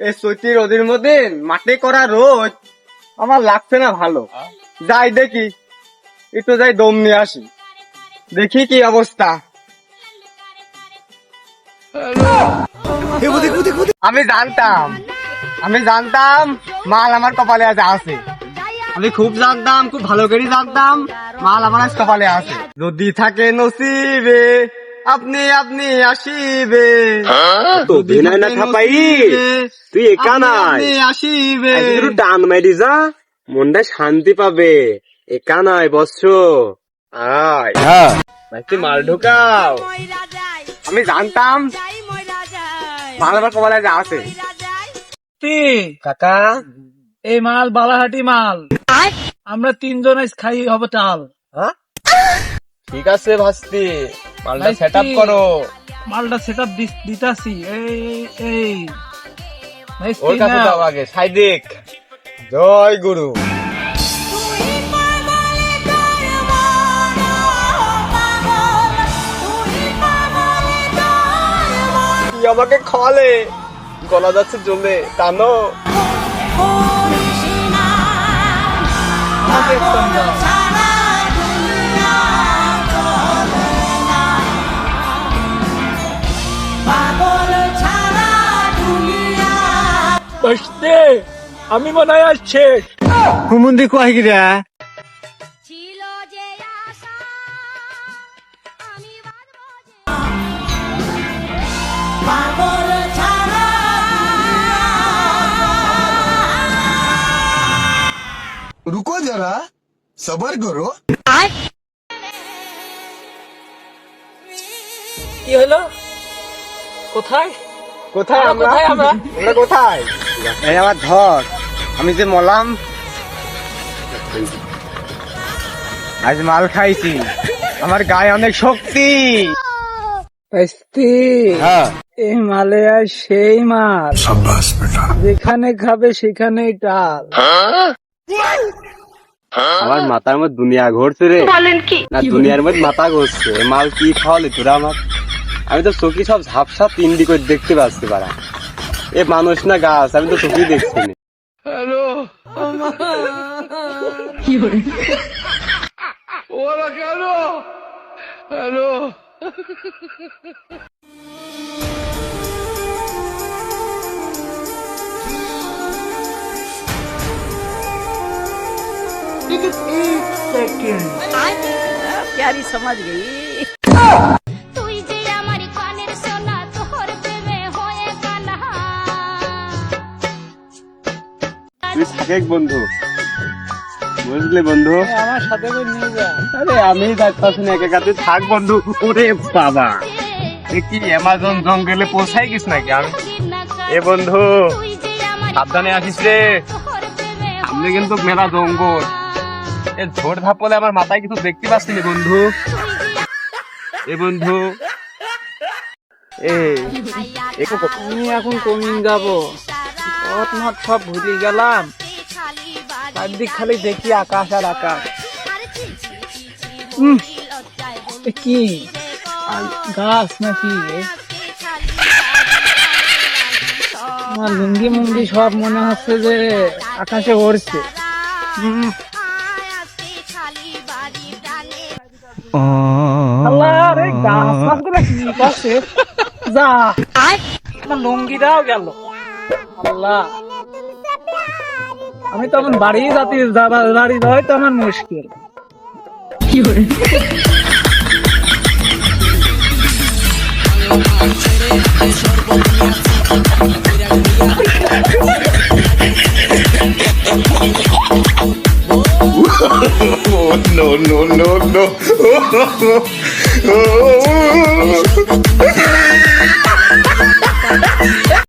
এই চৈতি রোদের মধ্যে মাঠে করা রোদ আমার লাগছে না ভালো। যাই দেখি, একটু যাই দম নিয়ে আসি, দেখি কি অবস্থা। আমি জানতাম মাল আমার কপালে আছে। আমি খুব জানতাম, খুব ভালো করে জানতাম মাল আমার আজ কপালে আছে। যদি থাকে নসিবে আপনি আপনি আসিবে, তুই একা নাই আসিবে। টান মারি যা, মনটা শান্তি পাবে। একা নাই বৎস, আয় তুই মাল ঢোকাও। আমি জানতাম মাল আমার কপালে আছে। কাকা এই মাল বালাহাটি মাল, আমরা তিনজন খাই হবে টাল। ঠিক আছে ভাস্তি, মালটা সেট আপ করো। মালটা সেট আপ দিতাছি। এই ওর কাছে যাও আগে, সাইদিক। জয় গুরু। আমাকে খাওয়ালে গলা যাচ্ছে জমে, টানো। আমি মনে হয় আসছে হুমুন্দি কয় গিরা रुको जरा सबर करो। কি হলো? কোথায় কোথায় আমরা কোথায় আমরা? আমরা কোথায়? এই আমার ধর, আমি যে মলাম আজ মাল খাইছি, আমার গায়ে অনেক শক্তি। হ্যাঁ, এই মালে আর সেই মাল, যেখানে খাবে সেখানেই টাল। আমার মাথার মধ্যে দুনিয়া ঘুরছে রে। না দুনিয়ার মধ্যে মাথা ঘুরছে। মাল কি খাওয়ালে তোরা আমার? আমি তো চোখি সব ঝাপসা তিনডি করে দেখতে পাচ্ছি পারা। এ মানুষ না গাছ, আমি তো চোখই দেখছি না। হ্যালো, ওরা কেন? হ্যালো, प्यारी समझ गई। তুই যে আমার কানের সোনা, তোর প্রেমে হয়ে কানা। তুই থাকে বন্ধু, বুঝলি বন্ধু? আমার সাথে করে নিয়ে যা। আরে আমি যাচ্ছি না, একা তুই থাক বন্ধু। ওরে বাবা, এ কি অ্যামাজন জঙ্গলে পৌঁছাই গেছ নাকি? আমি এ বন্ধু সাবধানে আসিস রে, সামনে কিন্তু মেলা জঙ্গল। এ ঝোড় ধাপলে আমার মাথায় কিছু দেখতে পাচ্ছি না বন্ধু। এ বন্ধু আমি এখন কমিন যাবো, পথ মত সব ভুলে গেলাম। চারদিক খালি দেখি আকাশ আর আকাশ। এ কি গাছ নাকি? আমার লুঙ্গি মুঙ্গি সব মনে হচ্ছে যে আকাশে উড়ছে। আল্লাহ রে, গাছ মাছগুলো কি করছে? যা, আমার লুঙ্গিটাও গেল। আল্লাহ, আমি তো আমার বাড়ি বাড়ি যাওয়াই তো আমার মুশকিল। No, no, no, no.